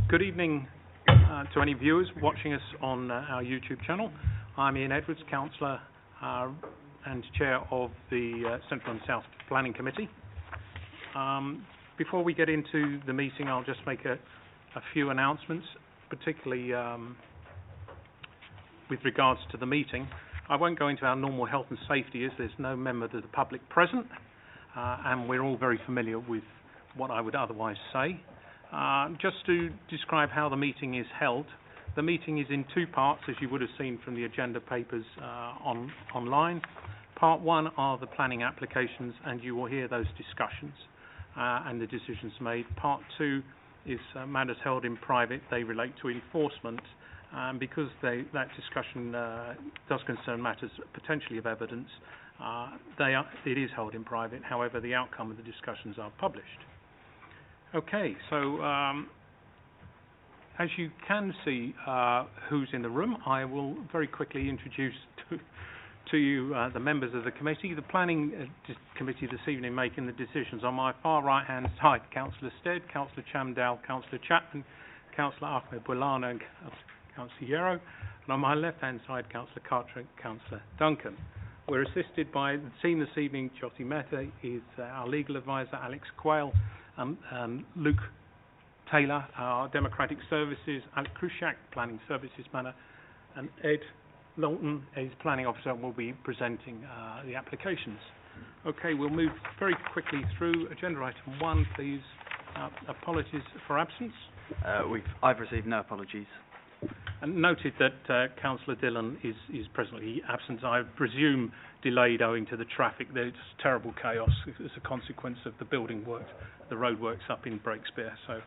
Good evening to any viewers watching us on our YouTube channel. I'm Ian Edwards, Councillor and Chair of the Central and South Planning Committee. Before we get into the meeting, I'll just make a few announcements, particularly with regards to the meeting. I won't go into our normal health and safety as there's no member of the public present, and we're all very familiar with what I would otherwise say. Just to describe how the meeting is held, the meeting is in two parts, as you would have seen from the agenda papers online. Part one are the planning applications, and you will hear those discussions and the decisions made. Part two is matters held in private. They relate to enforcement, because that discussion does concern matters potentially of evidence. It is held in private. However, the outcome of the discussions are published. Okay, so as you can see who's in the room, I will very quickly introduce to you the members of the committee. The planning committee this evening making the decisions. On my far right hand side, Councillor Stead, Councillor Chamdal, Councillor Chapman, Councillor Ahmed Boulana and Councillor Yarrow, and on my left hand side, Councillor Cartwright, Councillor Duncan. We're assisted by the team this evening. Jyoti Mehta is our legal advisor, Alex Quayle, Luke Taylor, our Democratic Services, Alec Krushak, Planning Services Manager, and Ed Lawton, his Planning Officer, will be presenting the applications. Okay, we'll move very quickly through agenda item 1, please. Apologies for absence. I've received no apologies. And noted that Councillor Dillon is presently absent. I presume delayed owing to the traffic. There's terrible chaos as a consequence of the building work, the road works up in Breakspear. So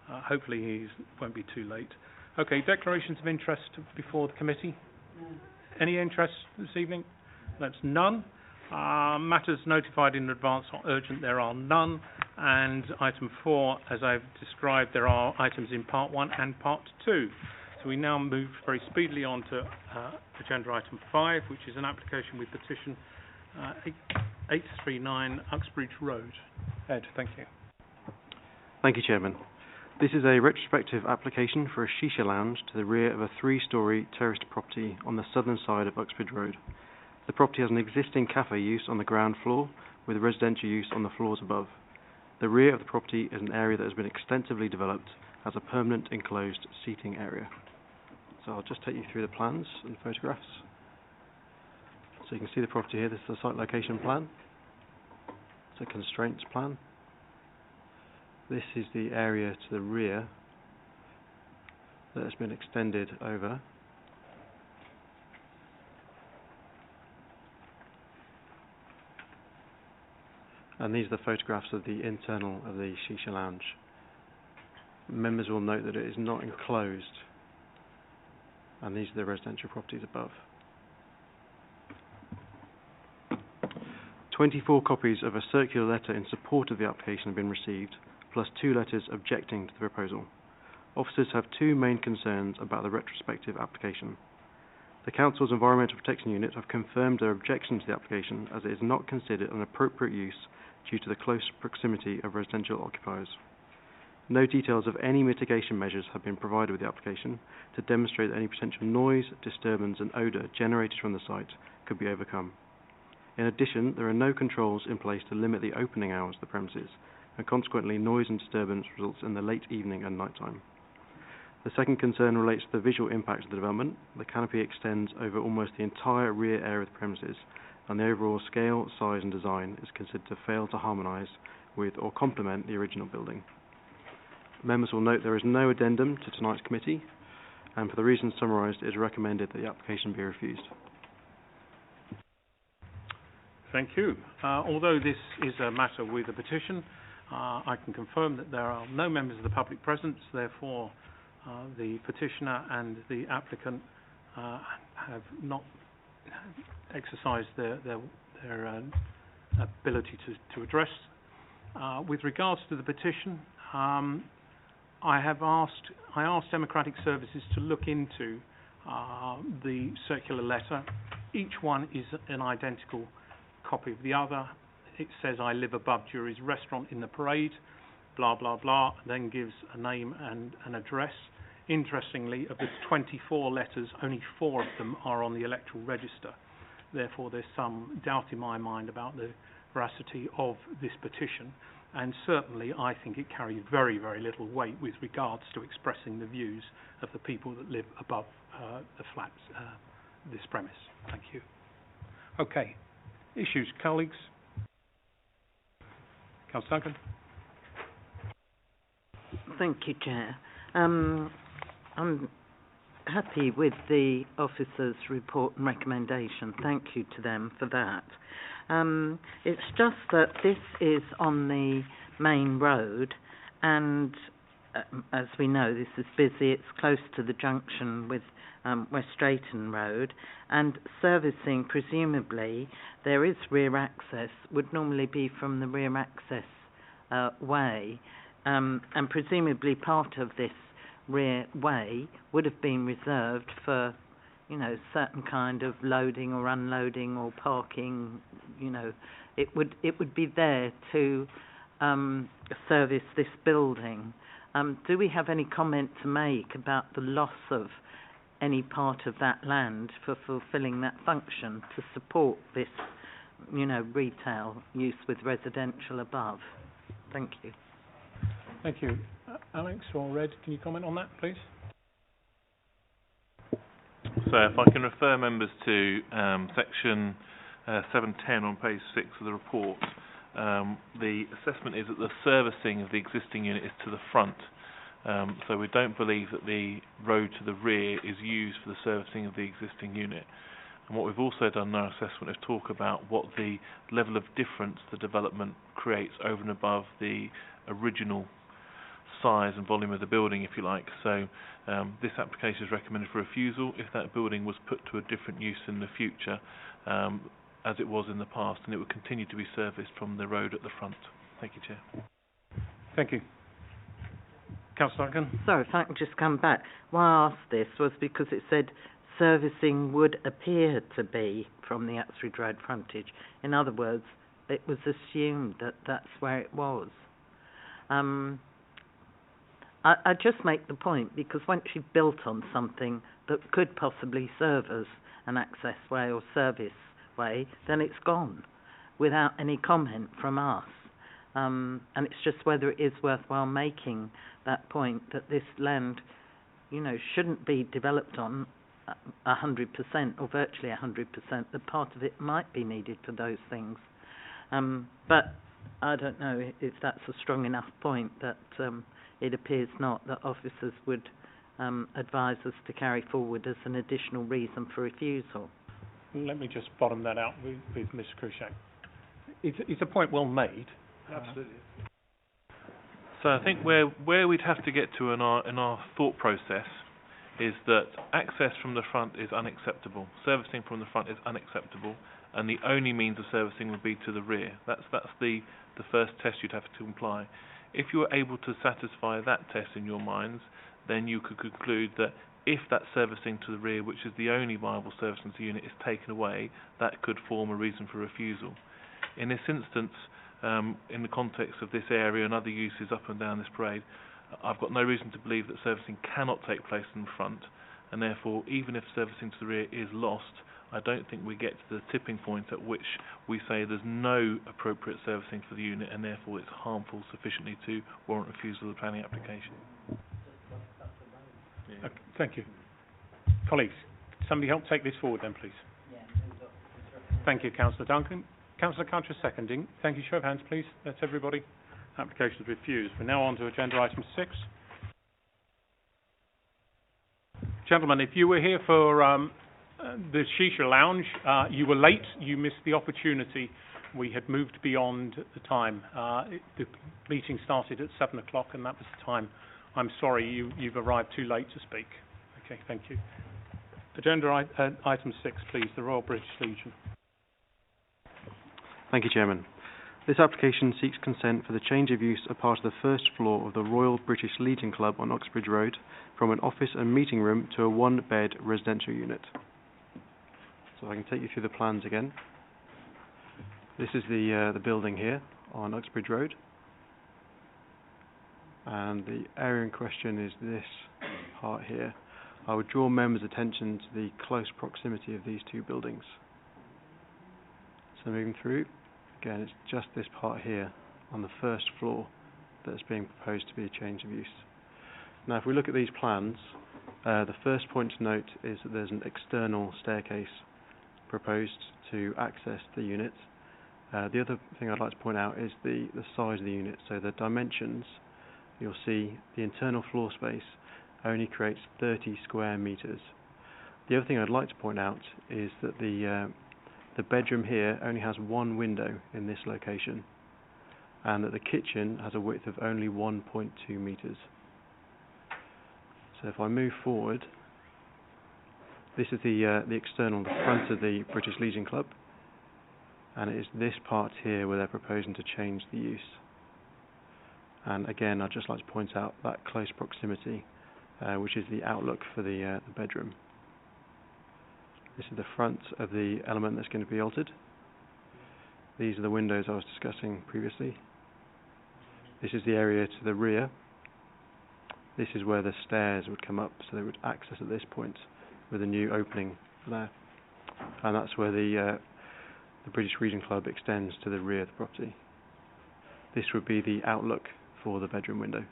hopefully he won't be too late. Okay, declarations of interest before the committee. Any interest this evening? That's none. Matters notified in advance are urgent. There are none. And item 4, as I've described, there are items in part 1 and part 2. So we now move very speedily on to agenda item 5, which is an application with petition 839 Uxbridge Road. Ed, thank you. Thank you, Chairman. This is a retrospective application for a shisha lounge to the rear of a 3-storey terraced property on the southern side of Uxbridge Road. The property has an existing cafe use on the ground floor with residential use on the floors above. The rear of the property is an area that has been extensively developed as a permanent enclosed seating area. So I'll just take you through the plans and photographs. So you can see the property here. This is the site location plan. It's a constraints plan. This is the area to the rear that has been extended over. And these are the photographs of the internal of the shisha lounge. Members will note that it is not enclosed, and these are the residential properties above. 24 copies of a circular letter in support of the application have been received, plus 2 letters objecting to the proposal. Officers have 2 main concerns about the retrospective application. The Council's Environmental Protection Unit have confirmed their objection to the application as it is not considered an appropriate use due to the close proximity of residential occupiers. No details of any mitigation measures have been provided with the application to demonstrate that any potential noise, disturbance and odour generated from the site could be overcome. In addition, there are no controls in place to limit the opening hours of the premises, and consequently noise and disturbance results in the late evening and night time. The second concern relates to the visual impact of the development. The canopy extends over almost the entire rear area of the premises, and the overall scale, size and design is considered to fail to harmonise with or complement the original building. Members will note there is no addendum to tonight's committee, and for the reasons summarised, it is recommended that the application be refused. Thank you. Although this is a matter with a petition, I can confirm that there are no members of the public present. Therefore, the petitioner and the applicant have not exercised their ability to address. With regards to the petition, I asked Democratic Services to look into the circular letter. Each one is an identical copy of the other. It says, "I live above Jury's Restaurant in the Parade." blah, blah, blah, then gives a name and an address. Interestingly, of the 24 letters, only 4 of them are on the electoral register. Therefore, there's some doubt in my mind about the veracity of this petition, and certainly I think it carries very, very little weight with regards to expressing the views of the people that live above the flats, this premise. Thank you. Okay. Issues, colleagues? Councillor Duncan. Thank you, Chair. I'm happy with the officer's report and recommendation. Thank you to them for that. It's just that this is on the main road, and as we know, this is busy. It's close to the junction with West Drayton Road, and servicing, presumably, there is rear access, would normally be from the rear access way, and presumably part of this rear way would have been reserved for, you know, certain kind of loading or unloading or parking. You know, it would be there to service this building. Do we have any comment to make about the loss of any part of that land for fulfilling that function to support this, you know, retail use with residential above? Thank you. Thank you. Alex or Red, can you comment on that, please? So if I can refer members to section 710 on page 6 of the report, the assessment is that the servicing of the existing unit is to the front. So we don't believe that the road to the rear is used for the servicing of the existing unit. And what we've also done in our assessment is talk about what the level of difference the development creates over and above the original size and volume of the building, if you like. So this application is recommended for refusal if that building was put to a different use in the future, as it was in the past, and it would continue to be serviced from the road at the front. Thank you, Chair. Thank you. Councillor Duncan. Sorry, if I can just come back. Why I asked this was because it said servicing would appear to be from the Uxbridge Road frontage. In other words, it was assumed that that's where it was. I just make the point because once you've built on something that could possibly serve as an access way or service way, then it's gone without any comment from us. And it's just whether it is worthwhile making that point that this land, you know, shouldn't be developed on 100% or virtually 100%. That part of it might be needed for those things. But I don't know if that's a strong enough point that it appears not that officers would advise us to carry forward as an additional reason for refusal. Let me just bottom that out with Ms. Krushak. It's a point well made. Absolutely. So I think where we'd have to get to in our thought process is that access from the front is unacceptable. Servicing from the front is unacceptable, and the only means of servicing would be to the rear. That's the first test you'd have to apply. If you were able to satisfy that test in your minds, then you could conclude that if that servicing to the rear, which is the only viable servicing to the unit, is taken away, that could form a reason for refusal. In this instance, in the context of this area and other uses up and down this parade, I've got no reason to believe that servicing cannot take place in front, and therefore, even if servicing to the rear is lost, I don't think we get to the tipping point at which we say there's no appropriate servicing for the unit, and therefore it's harmful sufficiently to warrant refusal of the planning application. Okay, thank you. Colleagues, somebody help take this forward then, please. Thank you, Councillor Duncan. Councillor Carter seconding. Thank you. Show of hands, please. That's everybody. Application is refused. We're now on to agenda item 6. Gentlemen, if you were here for the Shisha Lounge, you were late. You missed the opportunity. We had moved beyond the time. The meeting started at 7 o'clock, and that was the time. I'm sorry, you've arrived too late to speak. Okay, thank you. Agenda item 6, please. The Royal British Legion. Thank you, Chairman. This application seeks consent for the change of use of part of the first floor of the Royal British Legion Club on Uxbridge Road from an office and meeting room to a one-bed residential unit. So I can take you through the plans again. This is the building here on Uxbridge Road. and the area in question is this part here. I would draw members' attention to the close proximity of these two buildings. So moving through, again it's just this part here on the first floor that's being proposed to be a change of use. Now if we look at these plans, the first point to note is that there's an external staircase proposed to access the unit. The other thing I'd like to point out is the size of the unit. So the dimensions, you'll see the internal floor space only creates 30 square metres. The other thing I'd like to point out is that the bedroom here only has one window in this location, and that the kitchen has a width of only 1.2 metres. So if I move forward, this is the external, the front of the British Legion Club, and it is this part here where they're proposing to change the use. And again, I'd just like to point out that close proximity, which is the outlook for the bedroom. This is the front of the element that's going to be altered. These are the windows I was discussing previously. This is the area to the rear. This is where the stairs would come up, so they would access at this point with a new opening there. And that's where the British Legion Club extends to the rear of the property. This would be the outlook for the bedroom window.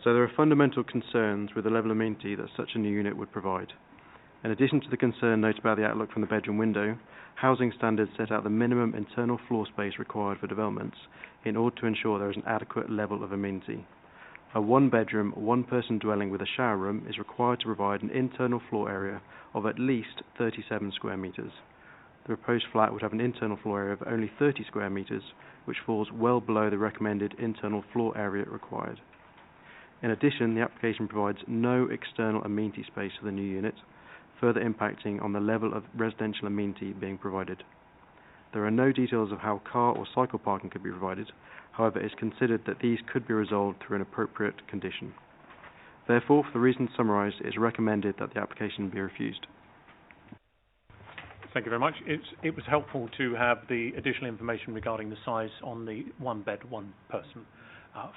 So there are fundamental concerns with the level of amenity that such a new unit would provide. In addition to the concern noted about the outlook from the bedroom window, housing standards set out the minimum internal floor space required for developments in order to ensure there is an adequate level of amenity. A one-bedroom, one-person dwelling with a shower room is required to provide an internal floor area of at least 37 square metres. The proposed flat would have an internal floor area of only 30 square metres, which falls well below the recommended internal floor area required. In addition, the application provides no external amenity space for the new unit, further impacting on the level of residential amenity being provided. There are no details of how car or cycle parking could be provided. However, it is considered that these could be resolved through an appropriate condition. Therefore, for the reasons summarised, it is recommended that the application be refused. Thank you very much. It was helpful to have the additional information regarding the size on the one-bed, one-person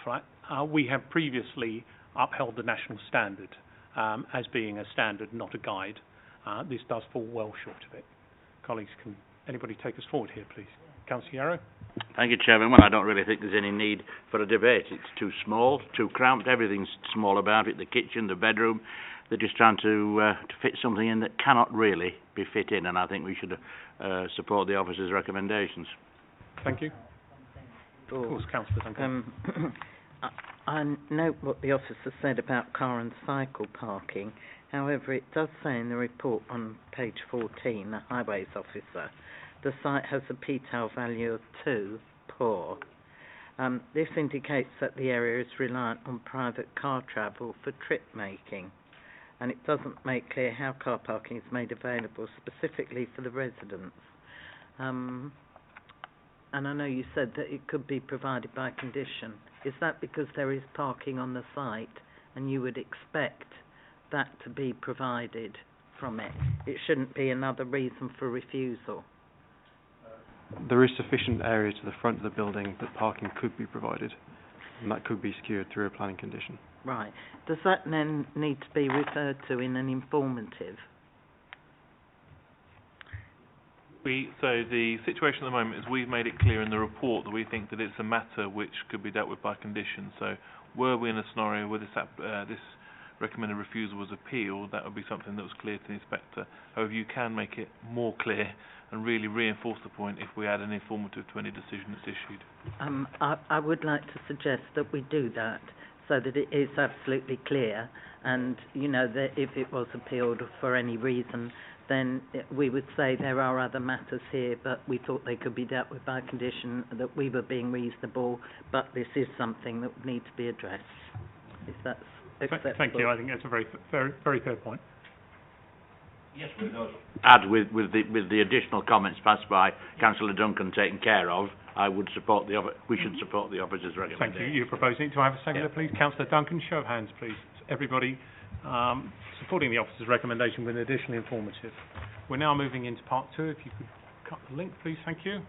flat. We have previously upheld the national standard as being a standard, not a guide. This does fall well short of it. Colleagues, can anybody take us forward here, please? Councillor Yarrow? Thank you, Chairman. Well, I don't really think there's any need for a debate. It's too small, too cramped. Everything's small about it. The kitchen, the bedroom. They're just trying to fit something in that cannot really be fit in, and I think we should support the officer's recommendations. Thank you. Of course, Councillor Duncan. I note what the officer said about car and cycle parking. However, it does say in the report on page 14, the highways officer, the site has a P-TAL value of 2, poor. This indicates that the area is reliant on private car travel for trip making, and it doesn't make clear how car parking is made available specifically for the residents. And I know you said that it could be provided by condition. Is that because there is parking on the site and you would expect that to be provided from it? It shouldn't be another reason for refusal. There is sufficient area to the front of the building that parking could be provided, and that could be secured through a planning condition. Right. Does that then need to be referred to in an informative? So the situation at the moment is we've made it clear in the report that we think that it's a matter which could be dealt with by condition. So were we in a scenario where this recommended refusal was appealed, that would be something that was clear to the inspector. However, you can make it more clear and really reinforce the point if we add an informative to any decision that's issued. I would like to suggest that we do that so that it is absolutely clear, and you know that if it was appealed for any reason, then we would say there are other matters here, but we thought they could be dealt with by condition, that we were being reasonable, but this is something that would need to be addressed. If that's acceptable. Thank you. I think that's a very fair point. Yes, with those. Add with the additional comments passed by Councillor Duncan taken care of, I would support we should support the officer's recommendation. Thank you. You're proposing it. Do I have a seconder, please? Councillor Duncan, show of hands, please. Everybody supporting the officer's recommendation with an additional informative. We're now moving into part 2. If you could cut the link, please. Thank you.